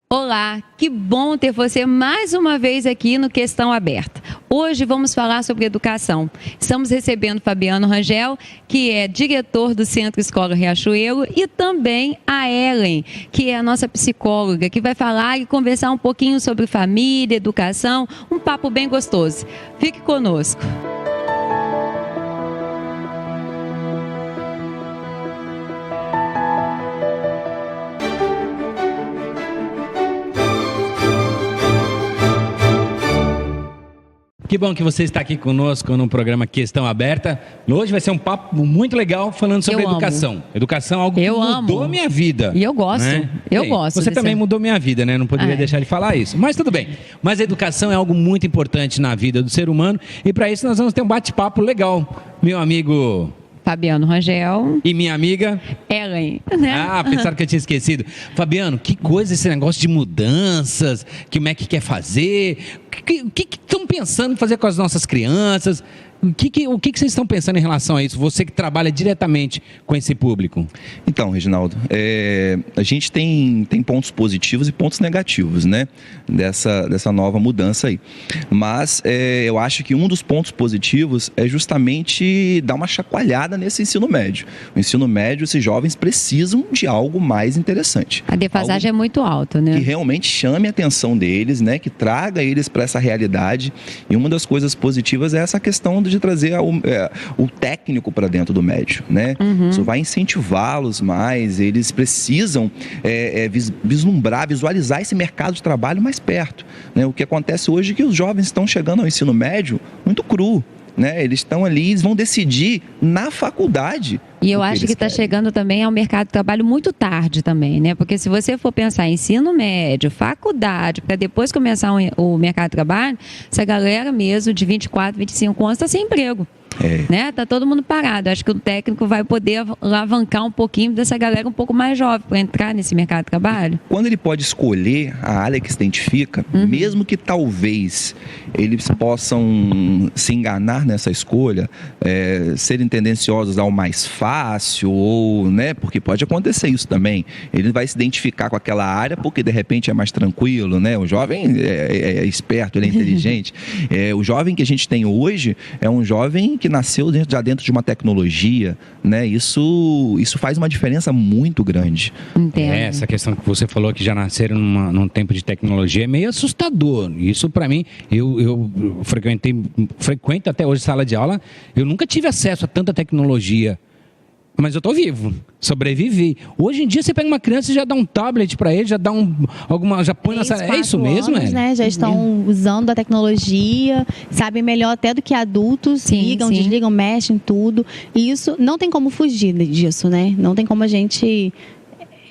Olá, que bom ter você mais uma vez aqui no Questão Aberta. Hoje vamos falar sobre educação. Estamos recebendo Fabiano Rangel, que é diretor do Centro Escola Riachuelo, e também a Ellen, que é a nossa psicóloga, que vai falar e conversar um pouquinho sobre família, educação, um papo bem gostoso. Fique conosco. Que bom que você está aqui conosco no programa Questão Aberta. Hoje vai ser um papo muito legal falando sobre educação. Educação é algo que mudou a minha vida. E eu gosto, né? eu gosto. Você também mudou minha vida, né? Não poderia deixar de falar isso. Mas tudo bem. Mas a educação é algo muito importante na vida do ser humano. E para isso nós vamos ter um bate-papo legal. Meu amigo Fabiano Rangel. E minha amiga Ellen, né? Ah, pensaram que eu tinha esquecido. Fabiano, que coisa esse negócio de mudanças, que o MEC quer fazer, o que estão pensando em fazer com as nossas crianças? O que vocês estão pensando em relação a isso? Você que trabalha diretamente com esse público. Então, Reginaldo, a gente tem pontos positivos e pontos negativos, né? Dessa nova mudança aí. Mas eu acho que um dos pontos positivos é justamente dar uma chacoalhada nesse ensino médio. O ensino médio, esses jovens precisam de algo mais interessante. A defasagem é muito alta, né? Que realmente chame a atenção deles, né? Que traga eles para essa realidade. E uma das coisas positivas é essa questão de trazer o técnico para dentro do médio, né? Isso vai incentivá-los mais, eles precisam visualizar esse mercado de trabalho mais perto, né? O que acontece hoje é que os jovens estão chegando ao ensino médio muito cru, né? Eles estão ali, eles vão decidir na faculdade. E eu acho que está chegando também ao mercado de trabalho muito tarde também, né? Porque se você for pensar em ensino médio, faculdade, para depois começar o mercado de trabalho, essa galera mesmo de 24, 25 anos está sem emprego. Né? Tá todo mundo parado. Acho que o técnico vai poder alavancar um pouquinho dessa galera um pouco mais jovem para entrar nesse mercado de trabalho. Quando ele pode escolher a área que se identifica, mesmo que talvez eles possam se enganar nessa escolha, serem tendenciosos ao mais fácil, ou, né, porque pode acontecer isso também. Ele vai se identificar com aquela área porque de repente é mais tranquilo, né? O jovem é esperto, ele é inteligente. O jovem que a gente tem hoje é um jovem que nasceu já dentro de uma tecnologia, né? Isso faz uma diferença muito grande. Essa questão que você falou que já nasceram num tempo de tecnologia é meio assustador. Isso para mim, eu frequento até hoje sala de aula, eu nunca tive acesso a tanta tecnologia. Mas eu tô vivo, sobrevivi. Hoje em dia você pega uma criança e já dá um tablet para ele, já dá já põe nessa. É isso mesmo, né? Já estão usando a tecnologia, sabem melhor até do que adultos, ligam, desligam, mexem tudo. E isso não tem como fugir disso, né? Não tem como a gente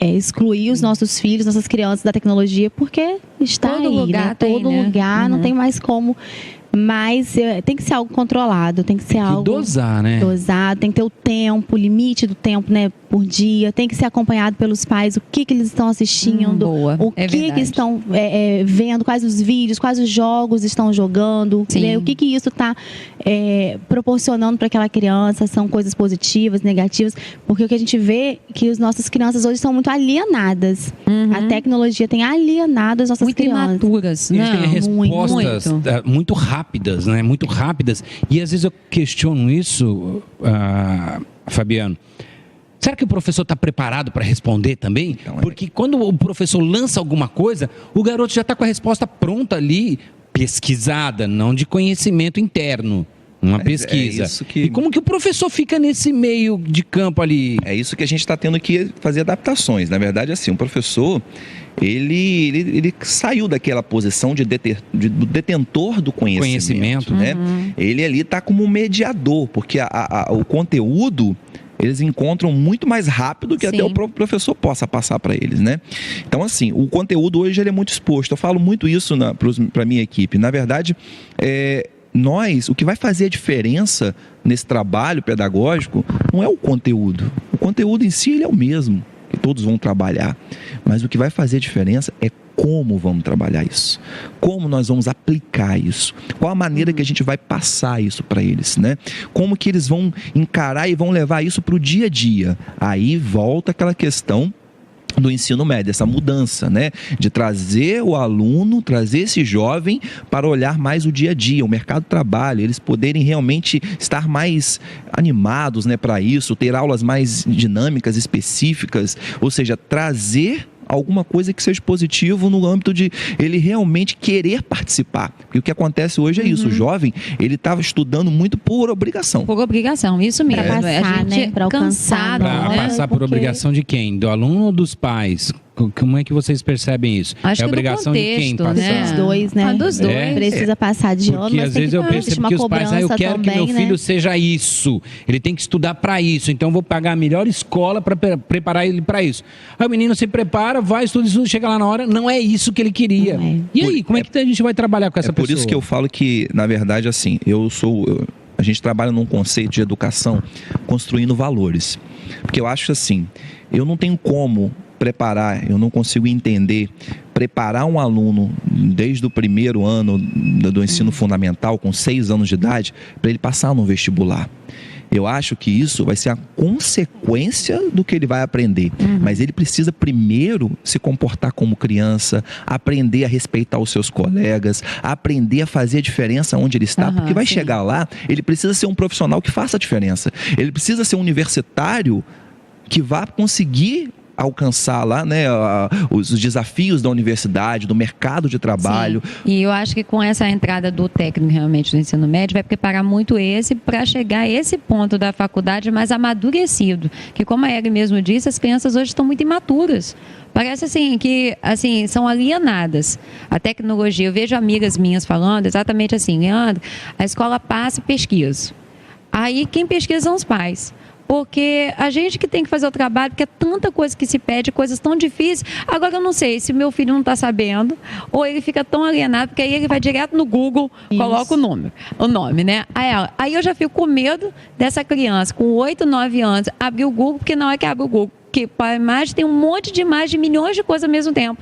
excluir os nossos filhos, nossas crianças da tecnologia, porque está todo aí, lugar, né? Todo lugar, não tem mais como. Mas tem que ser algo controlado, tem que ser algo... dosar, né? Dosado, tem que ter o tempo, o limite do tempo, né? Por dia, tem que ser acompanhado pelos pais, o que eles estão assistindo, o que estão vendo, quais os vídeos, quais os jogos estão jogando, né? O que isso está proporcionando para aquela criança, são coisas positivas, negativas, porque o que a gente vê é que as nossas crianças hoje estão muito alienadas. A tecnologia tem alienado as nossas crianças. Muito imaturas, né? Eles têm respostas muito rápidas, né? Muito rápidas. E às vezes eu questiono isso, Fabiano. Será que o professor está preparado para responder também? Porque quando o professor lança alguma coisa, o garoto já está com a resposta pronta ali, pesquisada, não de conhecimento interno. Uma pesquisa. E como que o professor fica nesse meio de campo ali? É isso que a gente está tendo que fazer adaptações. Na verdade, assim, o professor, ele saiu daquela posição do detentor do conhecimento. Né? Ele ali está como um mediador, porque o conteúdo eles encontram muito mais rápido que até o próprio professor possa passar para eles, né? Então, assim, o conteúdo hoje ele é muito exposto. Eu falo muito isso para a minha equipe. Na verdade, o que vai fazer a diferença nesse trabalho pedagógico não é o conteúdo. O conteúdo em si ele é o mesmo. todos vão trabalhar, mas o que vai fazer a diferença é como vamos trabalhar isso, como nós vamos aplicar isso, qual a maneira que a gente vai passar isso para eles, né? Como que eles vão encarar e vão levar isso para o dia a dia. Aí volta aquela questão do ensino médio, essa mudança, né? De trazer o aluno, trazer esse jovem para olhar mais o dia a dia, o mercado de trabalho, eles poderem realmente estar mais animados, né, para isso, ter aulas mais dinâmicas, específicas, ou seja, trazer alguma coisa que seja positivo no âmbito de ele realmente querer participar. Porque o que acontece hoje é isso, o jovem, ele estava estudando muito por obrigação. Por obrigação, isso mesmo. Para passar, a gente né? Para alcançar. Para passar por obrigação de quem? Do aluno ou dos pais? Como é que vocês percebem isso? Acho é obrigação contexto, de quem passar? né? Dos dois, né? Dos dois. Precisa passar de ano, porque mas às vezes eu percebo que os pais, eu quero também, que meu filho né? seja isso. Ele tem que estudar para isso. Então eu vou pagar a melhor escola para preparar ele para isso. Aí o menino se prepara, vai, estuda, chega lá na hora, não é isso que ele queria. E aí, como é que a gente vai trabalhar com essa pessoa? Por isso que eu falo que, na verdade, assim, a gente trabalha num conceito de educação construindo valores. Porque eu acho assim, eu não tenho como preparar, eu não consigo preparar um aluno desde o primeiro ano do ensino fundamental, com 6 anos de idade, para ele passar no vestibular. Eu acho que isso vai ser a consequência do que ele vai aprender. Mas ele precisa primeiro se comportar como criança, aprender a respeitar os seus colegas, aprender a fazer a diferença onde ele está, porque vai chegar lá, ele precisa ser um profissional que faça a diferença. Ele precisa ser um universitário que vá conseguir alcançar lá, né, os desafios da universidade, do mercado de trabalho. Sim. E eu acho que com essa entrada do técnico realmente do ensino médio, vai preparar muito esse para chegar a esse ponto da faculdade mais amadurecido. Que como a Eri mesmo disse, as crianças hoje estão muito imaturas. Parece assim que são alienadas. A tecnologia, eu vejo amigas minhas falando exatamente assim, Leandro, a escola passa e pesquisa. Aí quem pesquisa são os pais. Porque a gente que tem que fazer o trabalho, porque é tanta coisa que se pede, coisas tão difíceis. Agora eu não sei se meu filho não está sabendo, ou ele fica tão alienado, porque aí ele vai direto no Google, coloca o nome, né? Aí eu já fico com medo dessa criança, com 8, 9 anos, abrir o Google, porque não é que abre o Google. Porque para a imagem tem um monte de imagens, milhões de coisas ao mesmo tempo.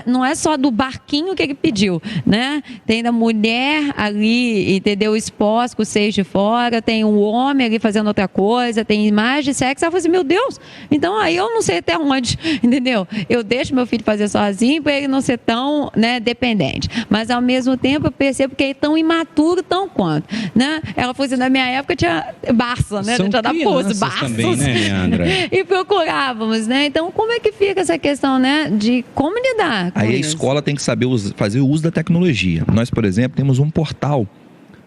Não é só do barquinho que ele pediu, né? Tem da mulher ali, entendeu? Exposta com os seios de fora, tem um homem ali fazendo outra coisa, tem imagem de sexo. Ela fala assim, meu Deus, então aí eu não sei até onde, entendeu? Eu deixo meu filho fazer sozinho para ele não ser tão, né, dependente. Mas ao mesmo tempo eu percebo que ele é tão imaturo, tão quanto, né? Ela falou assim, na minha época tinha Barça, né? São já da pose, Barça. Também, né, Leandra? E procurávamos, né? Então, como é que fica essa questão, né, de como lidar com Aí isso? A escola tem que saber fazer o uso da tecnologia. Nós, por exemplo, temos um portal,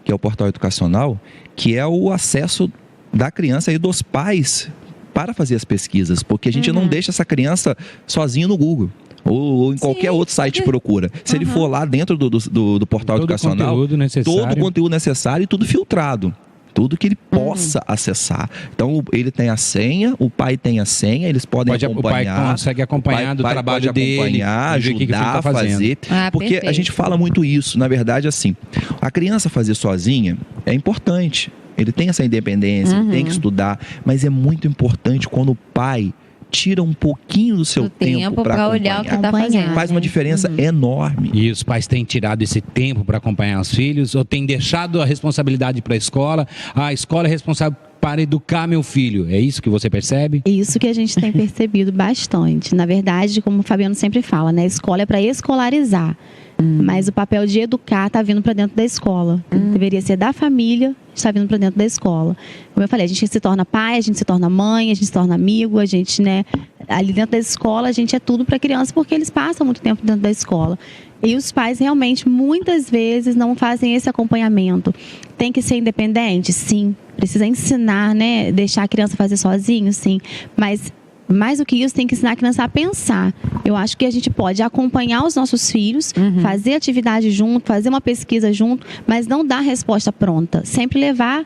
que é o portal educacional, que é o acesso da criança e dos pais para fazer as pesquisas, porque a gente não deixa essa criança sozinha no Google. Ou em qualquer outro site de procura. Se ele for lá dentro do portal educacional, todo o conteúdo necessário e tudo filtrado. Tudo que ele possa acessar. Então, ele tem a senha, o pai tem a senha, eles podem acompanhar. O pai consegue acompanhar do trabalho dele, ajudar a fazer. Porque perfeito. a gente fala muito isso. Na verdade, assim, a criança fazer sozinha é importante. Ele tem essa independência, ele tem que estudar. Mas é muito importante quando o pai tira um pouquinho do seu tempo para olhar o que está fazendo. Faz uma diferença enorme. E os pais têm tirado esse tempo para acompanhar os filhos ou têm deixado a responsabilidade para a escola? A escola é responsável para educar meu filho. É isso que você percebe? Isso que a gente tem percebido bastante. Na verdade, como o Fabiano sempre fala, né? A escola é para escolarizar. Mas o papel de educar está vindo para dentro da escola. Deveria ser da família, está vindo para dentro da escola. Como eu falei, a gente se torna pai, a gente se torna mãe, a gente se torna amigo, a gente, né? Ali dentro da escola, a gente é tudo para criança, porque eles passam muito tempo dentro da escola. E os pais realmente, muitas vezes, não fazem esse acompanhamento. Tem que ser independente? Sim. Precisa ensinar, né? Deixar a criança fazer sozinho? Sim. Mas mais do que isso, tem que ensinar a criança a pensar. Eu acho que a gente pode acompanhar os nossos filhos, fazer atividade junto, fazer uma pesquisa junto, mas não dar resposta pronta. Sempre levar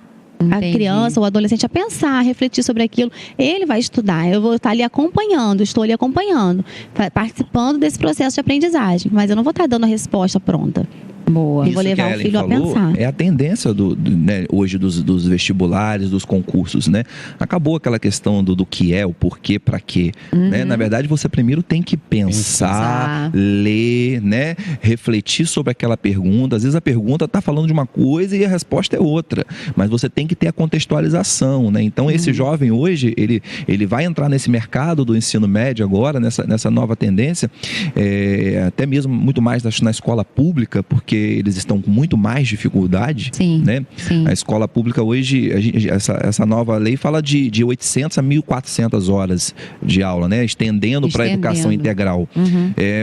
a criança ou adolescente a pensar, a refletir sobre aquilo. Ele vai estudar, eu vou estar ali acompanhando, estou ali acompanhando, participando desse processo de aprendizagem, mas eu não vou estar dando a resposta pronta. Boa. Eu vou levar o filho a pensar. É a tendência né, hoje dos vestibulares, dos concursos, né? Acabou aquela questão do que é, o porquê, para quê, né? Na verdade, você primeiro tem que pensar, ler, né? Refletir sobre aquela pergunta. Às vezes a pergunta está falando de uma coisa e a resposta é outra, mas você tem que ter a contextualização, né? Então, esse jovem hoje, ele vai entrar nesse mercado do ensino médio agora, nessa nova tendência, até mesmo muito mais na escola pública, porque eles estão com muito mais dificuldade, né? Sim. A escola pública hoje, essa nova lei fala de 800 a 1.400 horas de aula, né? Estendendo para a educação integral.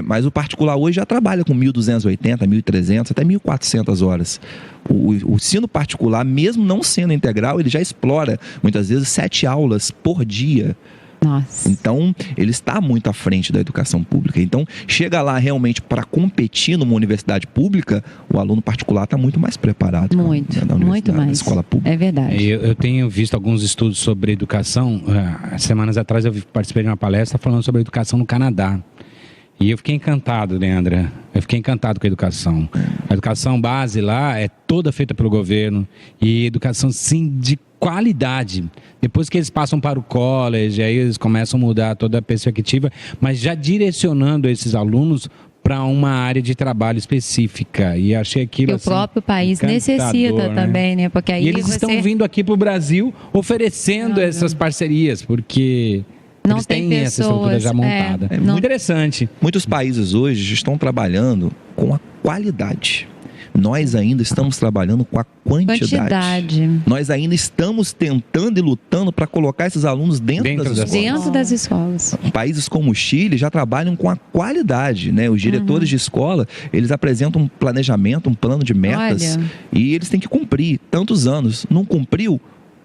Mas o particular hoje já trabalha com 1.280, 1.300, até 1.400 horas. O ensino particular, mesmo não sendo integral, ele já explora, muitas vezes, 7 aulas por dia. Nossa. Então, ele está muito à frente da educação pública. Então, chega lá realmente para competir numa universidade pública, o aluno particular está muito mais preparado. Muito mais. Na escola pública. É verdade. Eu tenho visto alguns estudos sobre educação. Semanas atrás eu participei de uma palestra falando sobre a educação no Canadá. E eu fiquei encantado, Leandra. Eu fiquei encantado com a educação. A educação base lá é toda feita pelo governo. E educação, sim, de qualidade. Depois que eles passam para o college, aí eles começam a mudar toda a perspectiva, mas já direcionando esses alunos para uma área de trabalho específica. E achei aquilo que o próprio país necessita, né? Também, né? Porque aí e eles estão vindo aqui para o Brasil oferecendo essas parcerias, porque... Não eles tem têm pessoas, essa estrutura já montada. É muito interessante. Muitos países hoje estão trabalhando com a qualidade. Nós ainda estamos trabalhando com a quantidade. Nós ainda estamos tentando e lutando para colocar esses alunos dentro das escolas. Países como o Chile já trabalham com a qualidade, né? Os diretores de escola, eles apresentam um planejamento, um plano de metas, e eles têm que cumprir tantos anos. Não cumpriu?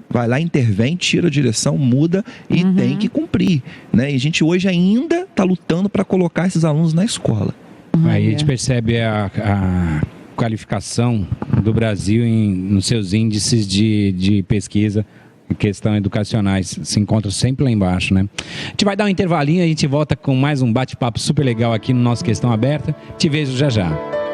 Vai lá, intervém, tira a direção, muda e tem que cumprir, né? E a gente hoje ainda está lutando para colocar esses alunos na escola. Aí a gente percebe a qualificação do Brasil nos seus índices de pesquisa em questão educacionais, se encontra sempre lá embaixo, né? A gente vai dar um intervalinho, a gente volta com mais um bate-papo super legal aqui no nosso Questão Aberta. Te vejo já já.